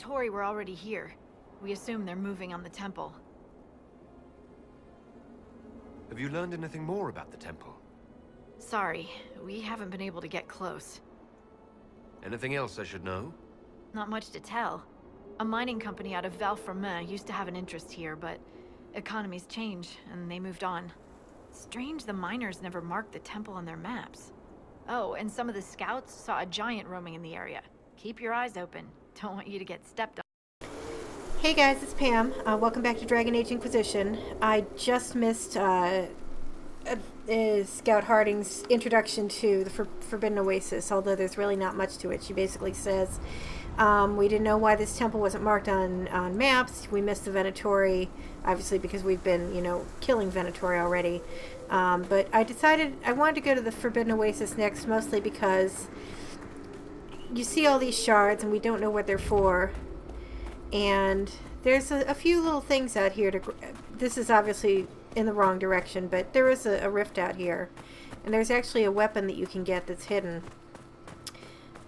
Tori were already here. We assume they're moving on the temple. Have you learned anything more about the temple? Sorry, we haven't been able to get close. Anything else I should know? Not much to tell. A mining company out of Val-Fermin used to have an interest here, but economies change, and they moved on. Strange the miners never marked the temple on their maps. Oh, and some of the scouts saw a giant roaming in the area. Keep your eyes open. Don't want you to get stepped on. Hey guys, it's Pam. Welcome back to Dragon Age Inquisition. I just missed Scout Harding's introduction to the Forbidden Oasis, although there's really not much to it. She basically says, we didn't know why this temple wasn't marked on maps. We missed the Venatori, obviously because we've been, killing Venatori already. But I decided I wanted to go to the Forbidden Oasis next, mostly because you see all these shards and we don't know what they're for. And there's a few little things out here this is obviously in the wrong direction, but there is a rift out here. And there's actually a weapon that you can get that's hidden.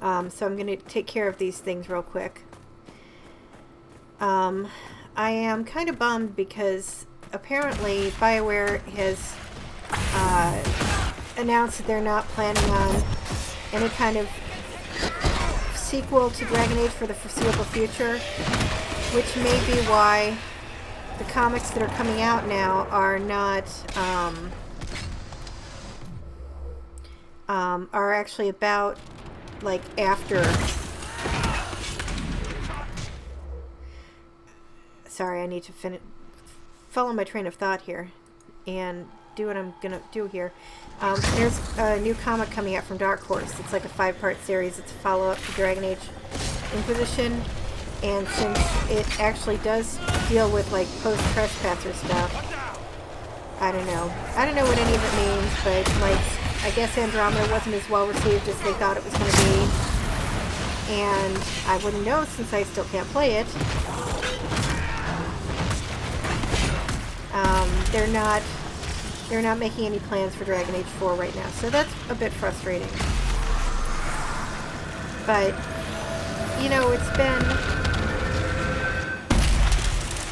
So I'm going to take care of these things real quick. I am kind of bummed because apparently BioWare has announced that they're not planning on any kind of sequel to Dragon Age for the foreseeable future, which may be why the comics that are coming out now are not are actually about like after. Sorry, I need to follow my train of thought here and do what I'm gonna do here. There's a new comic coming out from Dark Horse. It's like a 5-part series. It's a follow-up to Dragon Age Inquisition, and since it actually does deal with like post-trespasser stuff, I don't know what any of it means, but like I guess Andromeda wasn't as well received as they thought it was going to be, and I wouldn't know since I still can't play it. They're not making any plans for Dragon Age 4 right now, so that's a bit frustrating. But, it's been...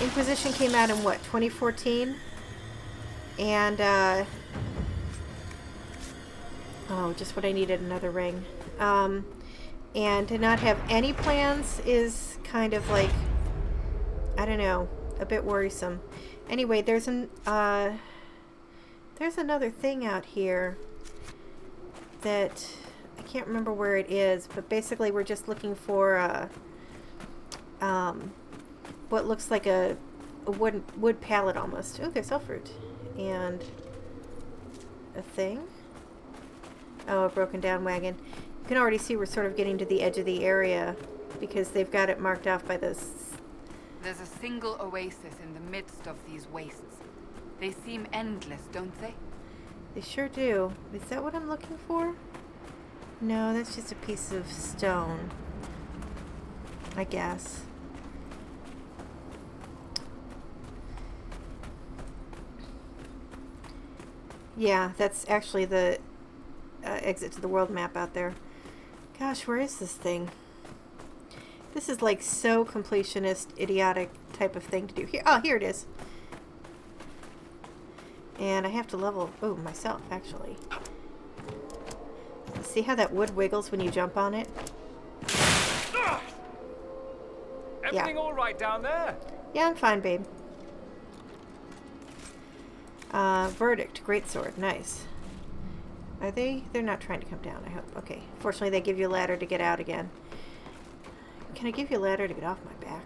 Inquisition came out in, 2014? And, oh, just what I needed, another ring. And to not have any plans is kind of like, I don't know, a bit worrisome. Anyway, there's another thing out here that I can't remember where it is, but basically we're just looking for what looks like a wood pallet almost. Oh, there's elfruit and a thing. Oh, a broken down wagon. You can already see we're sort of getting to the edge of the area because they've got it marked off by this. There's a single oasis in the midst of these wastes. They seem endless, don't they? They sure do. Is that what I'm looking for? No, that's just a piece of stone, I guess. Yeah, that's actually the exit to the world map out there. Gosh, where is this thing? This is like so completionist, idiotic type of thing to do. Here, oh, here it is. And I have to level, myself, actually. See how that wood wiggles when you jump on it? Everything all right down there? Yeah, I'm fine, babe. Verdict, greatsword, nice. Are they? They're not trying to come down, I hope. Okay. Fortunately, they give you a ladder to get out again. Can I give you a ladder to get off my back?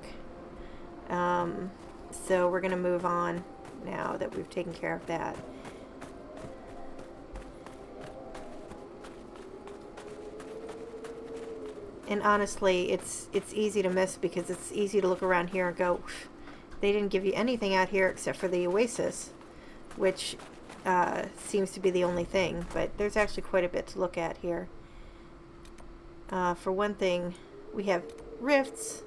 So we're going to move on now that we've taken care of that. And honestly, it's easy to miss because it's easy to look around here and go, they didn't give you anything out here except for the Oasis, which seems to be the only thing, but there's actually quite a bit to look at here. For one thing, we have rifts.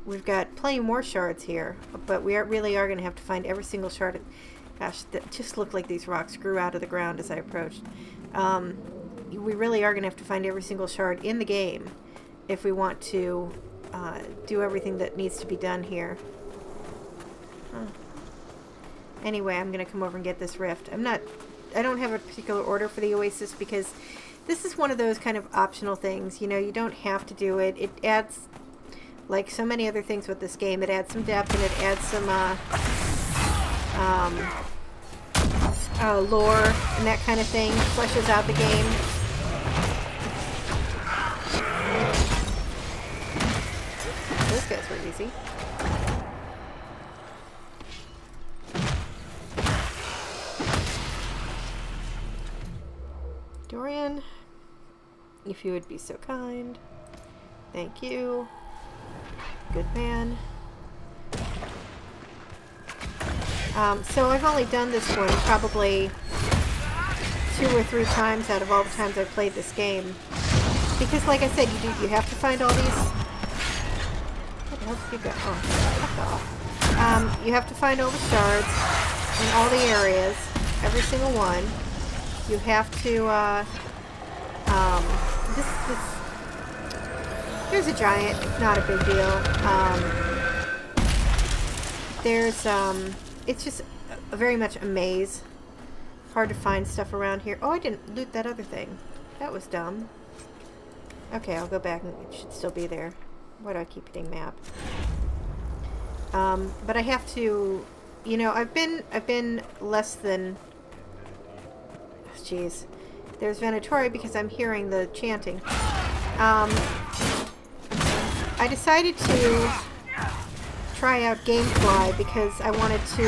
We've got plenty more shards here, but we really are going to have to find every single shard. Gosh, that just looked like these rocks grew out of the ground as I approached. We really are going to have to find every single shard in the game if we want to do everything that needs to be done here. Huh. Anyway, I'm going to come over and get this rift. I don't have a particular order for the Oasis because this is one of those kind of optional things. You know, you don't have to do it. It adds, like so many other things with this game, it adds some depth and it adds some lore and that kind of thing. Fleshes out the game. Those guys were easy. Dorian, if you would be so kind. Thank you. Good man. So I've only done this one probably 2 or 3 times out of all the times I've played this game. Because like I said, you have to find all these... What the hell did you go? Oh, fuck off. You have to find all the shards in all the areas. Every single one. You have to, there's a giant, not a big deal. It's just very much a maze. Hard to find stuff around here. Oh, I didn't loot that other thing. That was dumb. Okay, I'll go back and it should still be there. Why do I keep hitting map? But I have to, you know, I've been less than... Jeez. There's Venatori because I'm hearing the chanting. I decided to try out Gamefly because I wanted to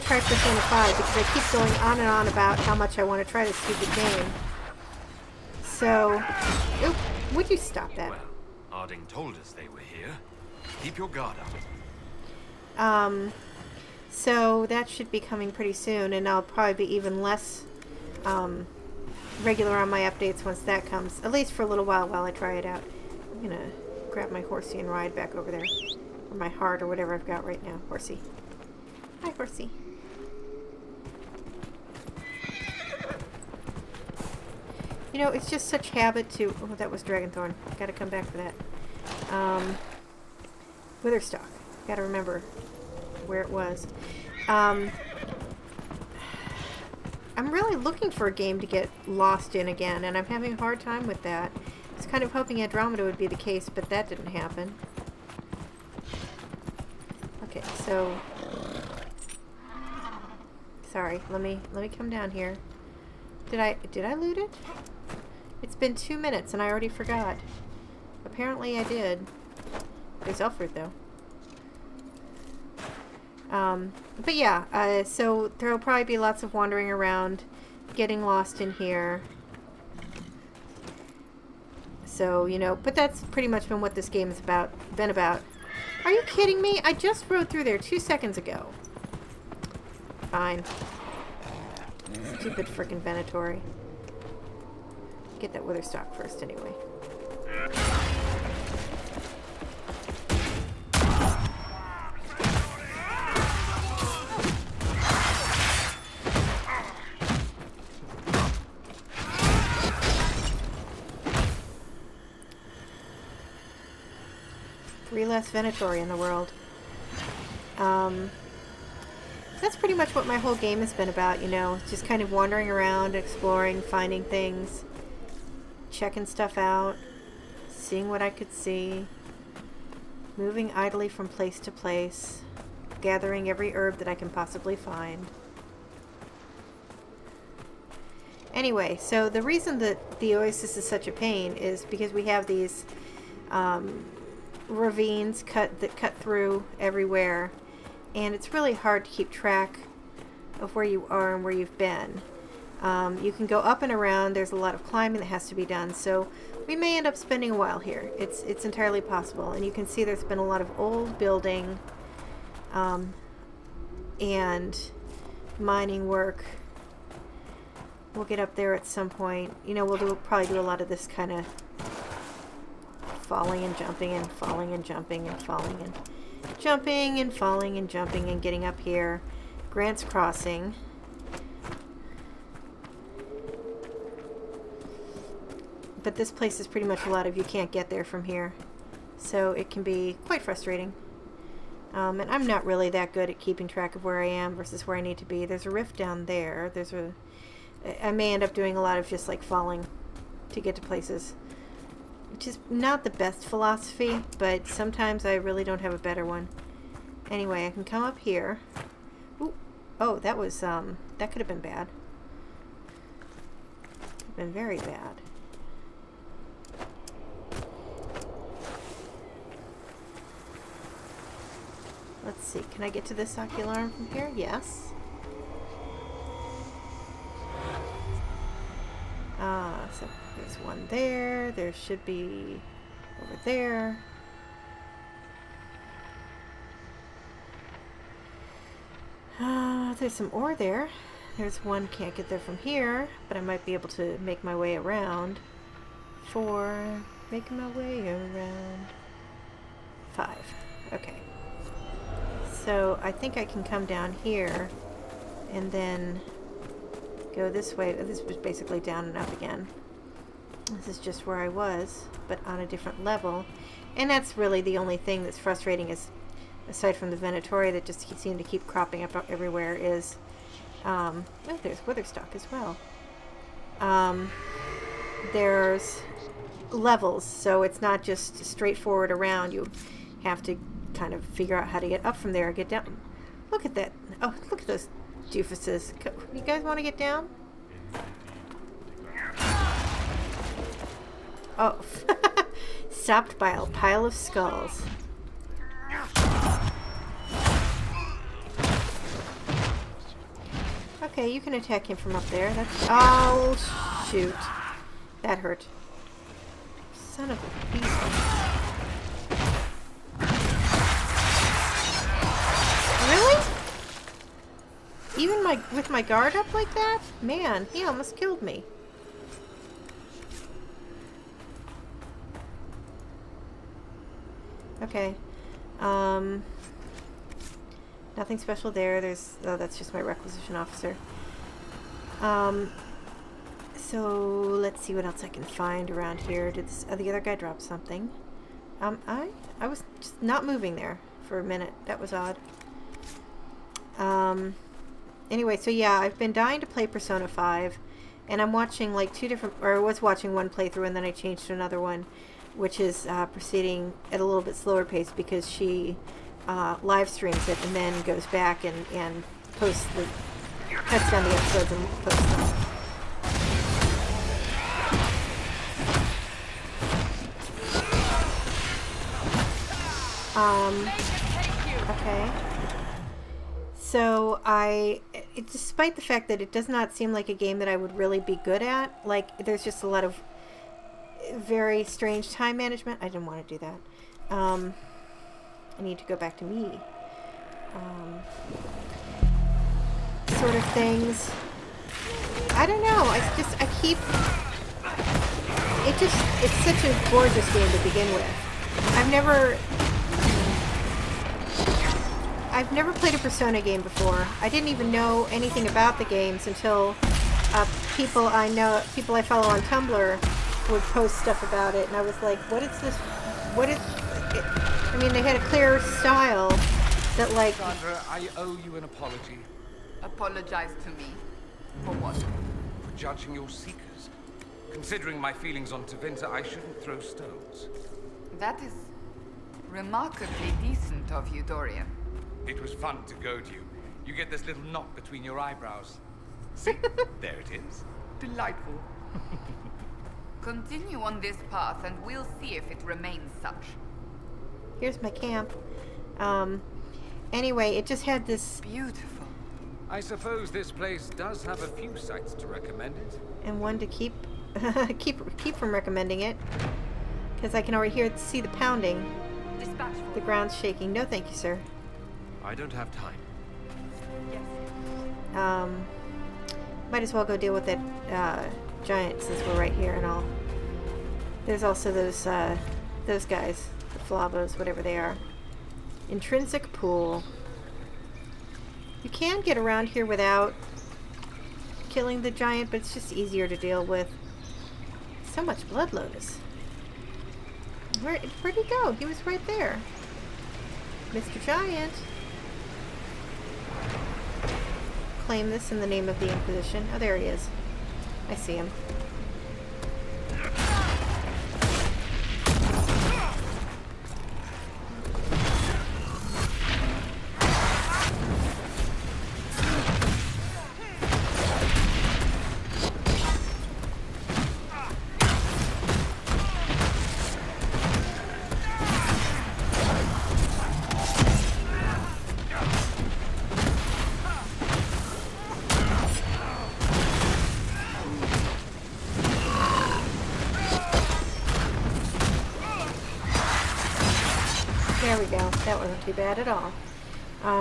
try Persona 5 because I keep going on and on about how much I want to try this stupid game. So, oop, would you stop that? Well, Arding told us they were here. Keep your guard up. So that should be coming pretty soon, and I'll probably be even less regular on my updates once that comes. At least for a little while I try it out. I'm gonna grab my horsey and ride back over there. Or my heart, or whatever I've got right now. Horsey. Hi, horsey. You know, it's just such habit to... Oh, that was Dragonthorn. Gotta come back for that. Witherstock. Gotta remember where it was. I'm really looking for a game to get lost in again, and I'm having a hard time with that. I was kind of hoping Andromeda would be the case, but that didn't happen. Okay, so... Sorry, let me come down here. Did I loot it? It's been 2 minutes and I already forgot. Apparently I did. There's Elfred though. But yeah, so there'll probably be lots of wandering around, getting lost in here. So, you know, but that's pretty much been what this game is been about. Are you kidding me? I just rode through there 2 seconds ago. Fine. Stupid frickin' Venatori. Get that Witherstock first anyway. 3 less Venatori in the world. That's pretty much what my whole game has been about, you know. Just kind of wandering around, exploring, finding things, checking stuff out, seeing what I could see, moving idly from place to place, gathering every herb that I can possibly find. Anyway, so the reason that the Oasis is such a pain is because we have these ravines that cut through everywhere, and it's really hard to keep track of where you are and where you've been. You can go up and around. There's a lot of climbing that has to be done, so we may end up spending a while here. It's entirely possible, and you can see there's been a lot of old building and mining work. We'll get up there at some point. You know, we'll probably do a lot of this kind of falling and jumping and falling and jumping and falling and jumping and falling and jumping and getting up here. Grant's Crossing. But this place is pretty much a lot of you can't get there from here. So it can be quite frustrating. And I'm not really that good at keeping track of where I am versus where I need to be. There's a rift down there. I may end up doing a lot of just like falling to get to places, which is not the best philosophy, but sometimes I really don't have a better one. Anyway, I can come up here. Ooh. Oh, that was, that could have been bad. Could have been very bad. Let's see, can I get to this ocularm from here? Yes. So there's one there. There should be over there. There's some ore there. There's one, can't get there from here, but I might be able to make my way around. 4, making my way around. 5, okay. So I think I can come down here and then go this way. This was basically down and up again. This is just where I was, but on a different level. And that's really the only thing that's frustrating is, aside from the Venatori that just seem to keep cropping up everywhere, is, oh, there's Witherstock as well. There's levels, so it's not just straightforward around. You have to kind of figure out how to get up from there, get down. Look at that. Oh, look at those doofuses. You guys want to get down? Oh. Stopped by a pile of skulls. Okay, you can attack him from up there. That's... Oh, shoot. That hurt. Son of a beast. Really? Even with my guard up like that? Man, he almost killed me. Okay. Nothing special there. There's... Oh, that's just my requisition officer. So, let's see what else I can find around here. Did the other guy drop something? I was just not moving there for a minute. That was odd. Anyway, so yeah, I've been dying to play Persona 5, and I'm watching like I was watching one playthrough and then I changed to another one, which is proceeding at a little bit slower pace because she live streams it and then goes back and cuts down the episodes and posts them. Okay. So despite the fact that it does not seem like a game that I would really be good at, like there's just a lot of very strange time management. I didn't want to do that. I need to go back to me. Sort of things. I don't know. It's such a gorgeous game to begin with. I've never played a Persona game before. I didn't even know anything about the games until people I follow on Tumblr would post stuff about it, and I was like, what is this? What is it? I mean, they had a clear style that, like... Sandra, I owe you an apology. Apologize to me? For what? For judging your seekers. Considering my feelings on Tevinter, I shouldn't throw stones. That is remarkably decent of you, Dorian. It was fun to goad you. You get this little knot between your eyebrows. See? There it is. Delightful. Continue on this path and we'll see if it remains such. Here's my camp. Anyway, it just had this... Beautiful. I suppose this place does have a few sites to recommend it. And one to keep from recommending it. Because I can already see the pounding. Dispatchful. The ground's shaking. No, thank you, sir. I don't have time. Yes. Might as well go deal with that giant since we're right here and all. There's also those guys, the Flavos, whatever they are. Intrinsic pool. You can get around here without killing the giant, but it's just easier to deal with. So much blood lotus. Where'd he go? He was right there. Mr. Giant. Claim this in the name of the Inquisition. Oh, there he is. I see him. There we go. That wasn't too bad at all.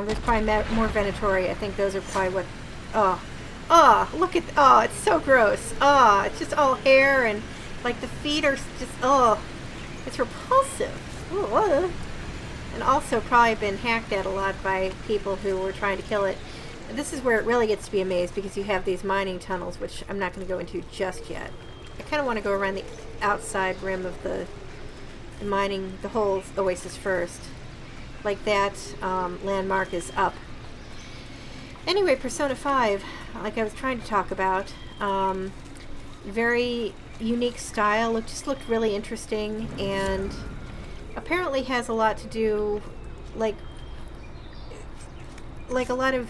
There's probably more Venatori. I think those are probably what... Oh, look at... Oh, it's so gross. Oh, it's just all hair and, like, the feet are just... Oh, it's repulsive. Ooh. And also probably been hacked at a lot by people who were trying to kill it. And this is where it really gets to be amazed, because you have these mining tunnels, which I'm not going to go into just yet. I kind of want to go around the outside rim of the mining, the whole oasis first. Like that landmark is up. Anyway, Persona 5, like I was trying to talk about, very unique style. Just looked really interesting, and apparently has a lot to do, like a lot of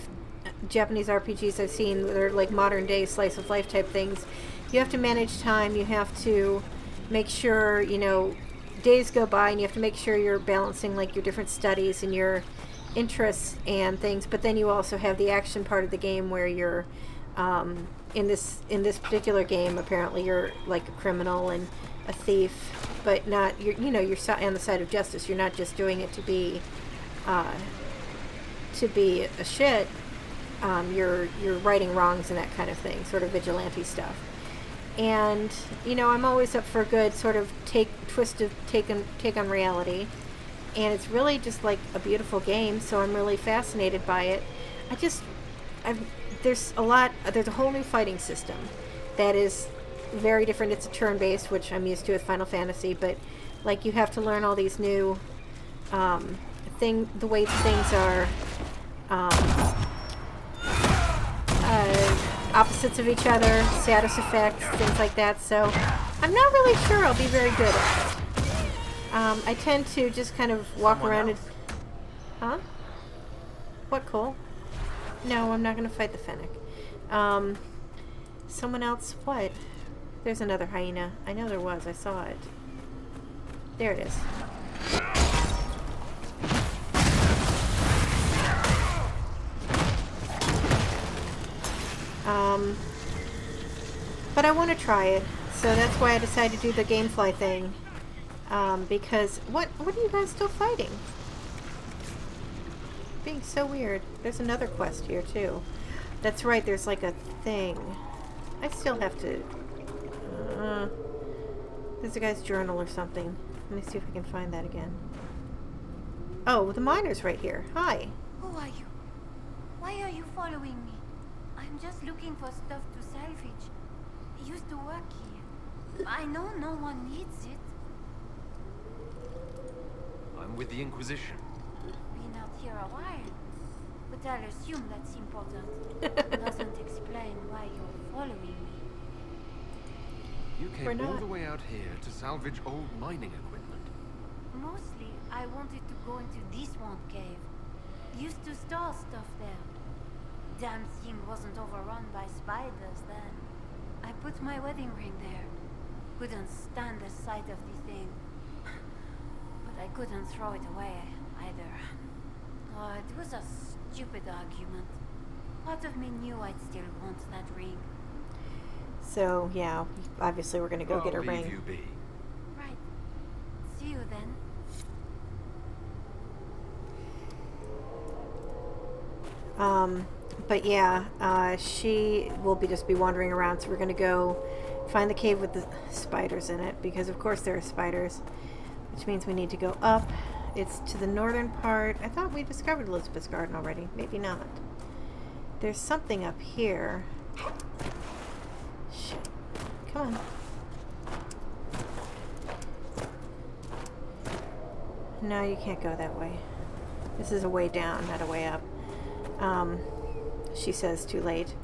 Japanese RPGs I've seen that are like modern day slice of life type things. You have to manage time. You have to make sure, you know, days go by, and you have to make sure you're balancing like your different studies and your interests and things. But then you also have the action part of the game where you're in this particular game, apparently you're like a criminal and a thief, but not you're on the side of justice. You're not just doing it to be a shit. You're righting wrongs and that kind of thing, sort of vigilante stuff. And, you know, I'm always up for a good sort of take on reality. And it's really just like a beautiful game, so I'm really fascinated by it. There's a whole new fighting system that is very different. It's a turn-based, which I'm used to with Final Fantasy, but like you have to learn all these new the way things are opposites of each other, status effects, things like that. So I'm not really sure I'll be very good at it. I tend to just kind of walk around and... Huh? What, Cole? No, I'm not going to fight the Fennec. Someone else? What? There's another hyena. I know there was. I saw it. There it is. But I want to try it, so that's why I decided to do the Gamefly thing. Because what are you guys still fighting? Being so weird. There's another quest here too. That's right. There's like a thing. I still have to. There's a guy's journal or something. Let me see if I can find that again. Oh, the miner's right here. Hi. Who are you? Why are you following me? I'm just looking for stuff to salvage. I used to work here. I know no one needs it. I'm with the Inquisition. Been out here a while. But I'll assume that's important. Doesn't explain why you're following me. You came all the way out here to salvage old mining equipment. Mostly, I wanted to go into this one cave. Used to store stuff there. Damn thing wasn't overrun by spiders then. I put my wedding ring there. Couldn't stand the sight of the thing. But I couldn't throw it away either. Oh, it was a stupid argument. Part of me knew I'd still want that ring. So, yeah, obviously we're going to go get a I'll leave ring. you be. Right. See you then. But yeah, she will just be wandering around, so we're going to go find the cave with the spiders in it, because of course there are spiders, which means we need to go up. It's to the northern part. I thought we discovered Elizabeth's Garden already. Maybe not. There's something up here. Shit. Come on. No, you can't go that way. This is a way down, not a way up. She says too late.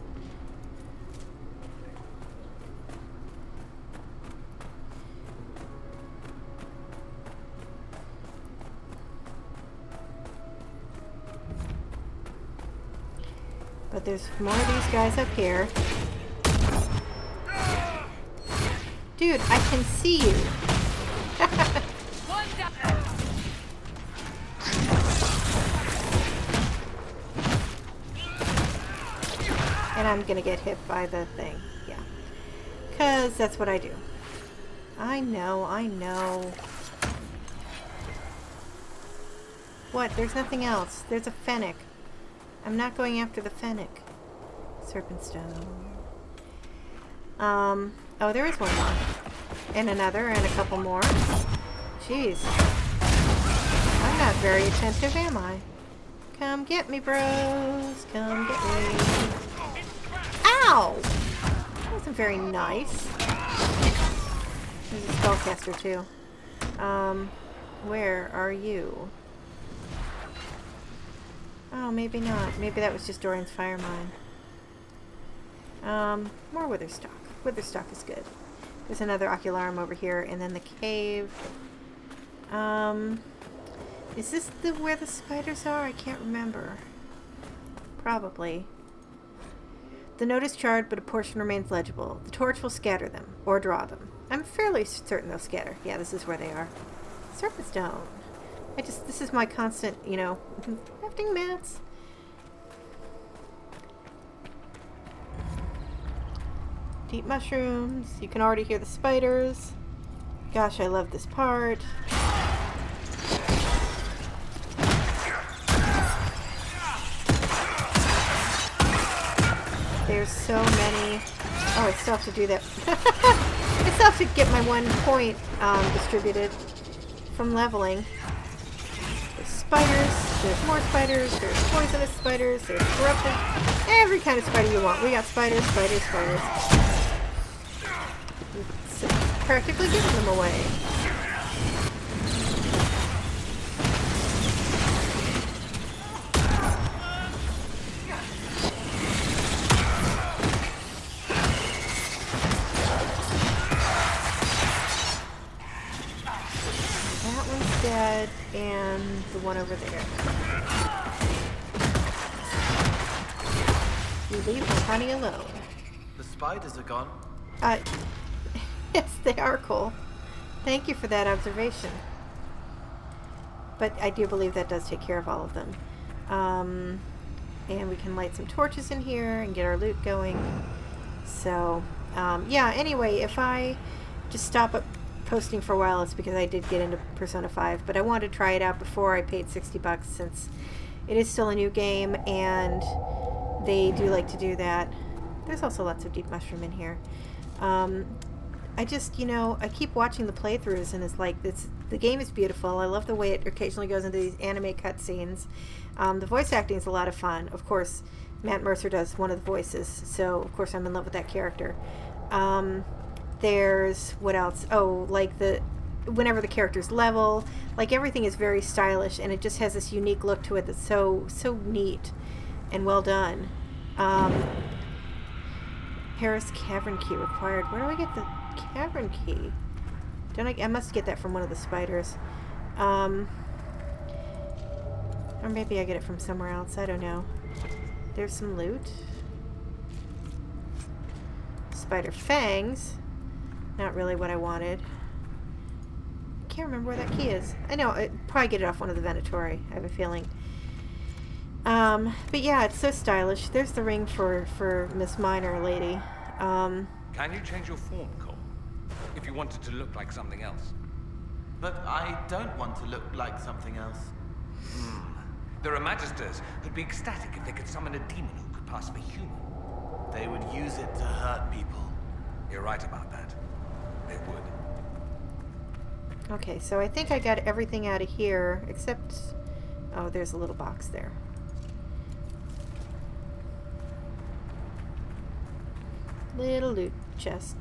But there's more of these guys up here. Dude, I can see you. And I'm gonna get hit by the thing. Yeah. 'Cause that's what I do. I know, I know. What? There's nothing else. There's a fennec. I'm not going after the fennec. Serpent stone. Oh, there is one more. And another, and a couple more. Jeez. I'm not very attentive, am I? Come get me, bros. Come get me. Ow! That wasn't very nice. There's a spellcaster, too. Where are you? Oh, maybe not. Maybe that was just Dorian's fire mine. More witherstock. Witherstock is good. There's another ocularum over here, and then the cave. Is this where the spiders are? I can't remember. Probably. The note is charred, but a portion remains legible. The torch will scatter them, or draw them. I'm fairly certain they'll scatter. Yeah, this is where they are. Serpent stone. This is my constant, you know, crafting mats. Deep mushrooms. You can already hear the spiders. Gosh, I love this part. There's so many. Oh, I still have to do that. I still have to get my 1 point distributed from leveling. There's spiders. There's more spiders. There's poisonous spiders. There's corrupted. Every kind of spider you want. We got spiders, spiders, spiders. It's practically giving them away. That one's dead, and the one over there. You leave the honey alone. The spiders are gone. Yes, they are cool. Thank you for that observation. But I do believe that does take care of all of them. And we can light some torches in here and get our loot going. So, yeah, anyway, if I just stop up posting for a while, it's because I did get into Persona 5. But I wanted to try it out before I paid $60 since it is still a new game and they do like to do that. There's also lots of deep mushroom in here. I just, you know, I keep watching the playthroughs and it's like, the game is beautiful. I love the way it occasionally goes into these anime cutscenes. The voice acting is a lot of fun. Of course, Matt Mercer does one of the voices, so of course I'm in love with that character. There's, what else? Oh, like whenever the characters level, like everything is very stylish and it just has this unique look to it that's so neat and well done. Paris cavern key required. Where do I get the cavern key? I must get that from one of the spiders. Or maybe I get it from somewhere else. I don't know. There's some loot. Spider fangs. Not really what I wanted. I can't remember where that key is. I know, I'd probably get it off one of the Venatori, I have a feeling. But yeah, it's so stylish. There's the ring for Miss Minor lady. Can you change your form, Cole? If you wanted to look like something else. But I don't want to look like something else. There are magisters who'd be ecstatic if they could summon a demon who could pass for human. They would use it to hurt people. You're right about that. They would. Okay, so I think I got everything out of here, except... Oh, there's a little box there. Little loot chest.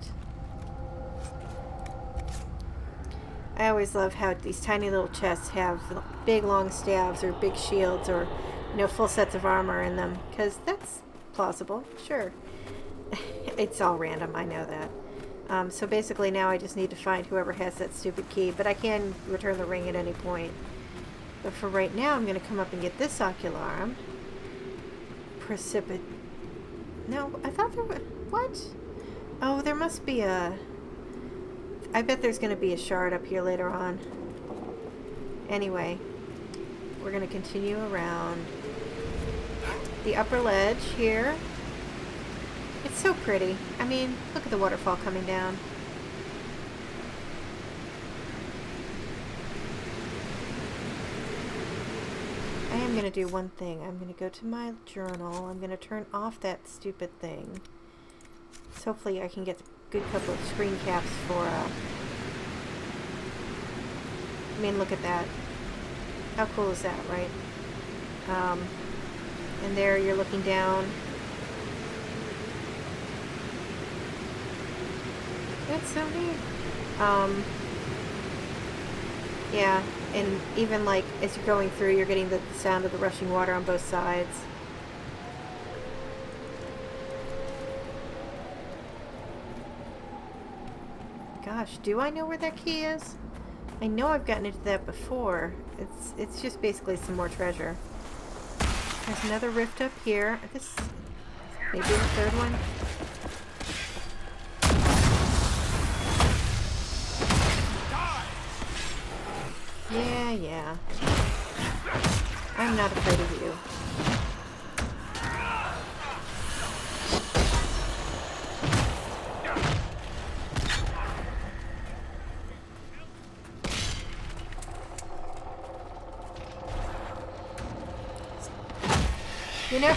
I always love how these tiny little chests have big long staves or big shields or, you know, full sets of armor in them, because that's plausible, sure. It's all random, I know that. So basically now I just need to find whoever has that stupid key, but I can return the ring at any point. But for right now, I'm going to come up and get this ocularum. No, I thought there was... What? Oh, there must be a... I bet there's going to be a shard up here later on. Anyway, we're going to continue around the upper ledge here. It's so pretty. I mean, look at the waterfall coming down. I am going to do one thing. I'm going to go to my journal. I'm going to turn off that stupid thing. So hopefully I can get a good couple of screen caps for, I mean, look at that. How cool is that, right? And there you're looking down. That's so neat. Yeah, and even like as you're going through, you're getting the sound of the rushing water on both sides. Gosh, do I know where that key is? I know I've gotten into that before. It's just basically some more treasure. There's another rift up here. This maybe the third one. Yeah. I'm not afraid of you. You know,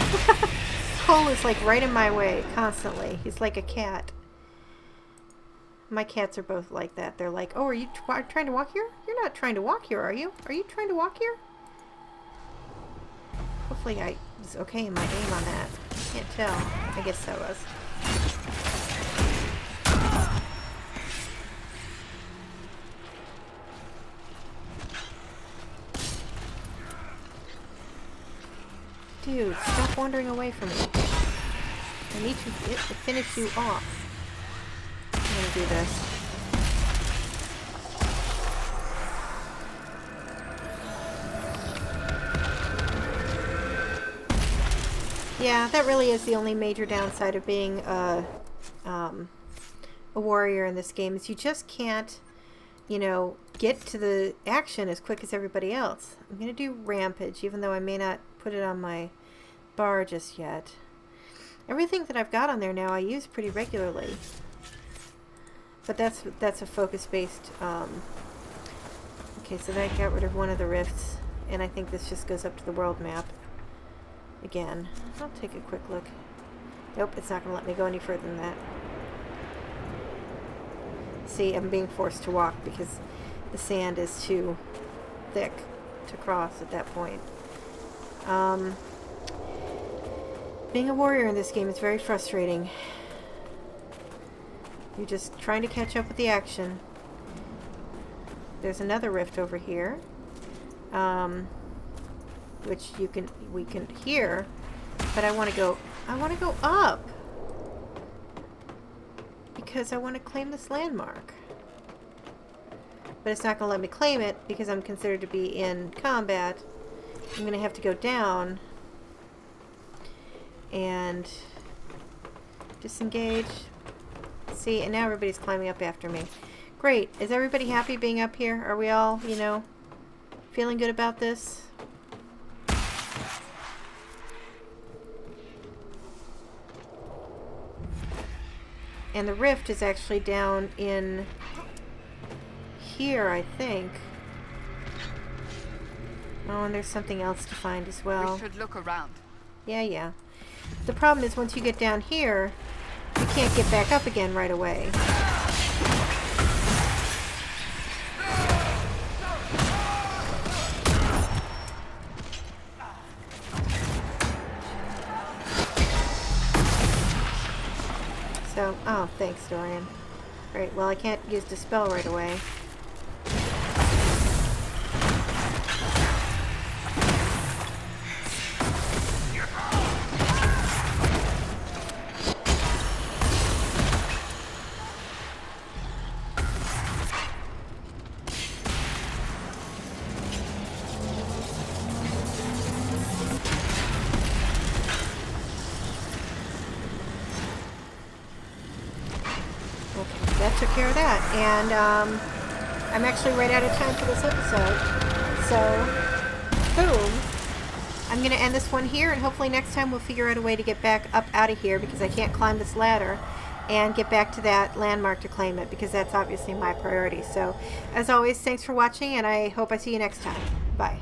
Cole is like right in my way constantly. He's like a cat. My cats are both like that. They're like, oh, are you trying to walk here? You're not trying to walk here, are you? Are you trying to walk here? Hopefully I was okay in my aim on that. Can't tell. I guess I was. Dude, stop wandering away from me. I need to finish you off. I'm gonna do this. Yeah, that really is the only major downside of being a warrior in this game, is you just can't, you know, get to the action as quick as everybody else. I'm gonna do Rampage, even though I may not put it on my bar just yet. Everything that I've got on there now I use pretty regularly. But that's a focus-based, okay, so that got rid of one of the rifts, and I think this just goes up to the world map again. I'll take a quick look. Nope, it's not going to let me go any further than that. See, I'm being forced to walk because the sand is too thick to cross at that point. Being a warrior in this game is very frustrating. You're just trying to catch up with the action. There's another rift over here, which we can hear, but I want to go up because I want to claim this landmark. But it's not going to let me claim it because I'm considered to be in combat. I'm going to have to go down and disengage. See, and now everybody's climbing up after me. Great. Is everybody happy being up here? Are we all, you know, feeling good about this? And the rift is actually down in here, I think. Oh, and there's something else to find as well. We should look around. Yeah. The problem is once you get down here, you can't get back up again right away. So, oh, thanks, Dorian. Right, well, I can't use Dispel right away. took care of that. And I'm actually right out of time for this episode. So, boom. I'm going to end this one here, and hopefully next time we'll figure out a way to get back up out of here, because I can't climb this ladder, and get back to that landmark to claim it, because that's obviously my priority. So, as always, thanks for watching, and I hope I see you next time. Bye.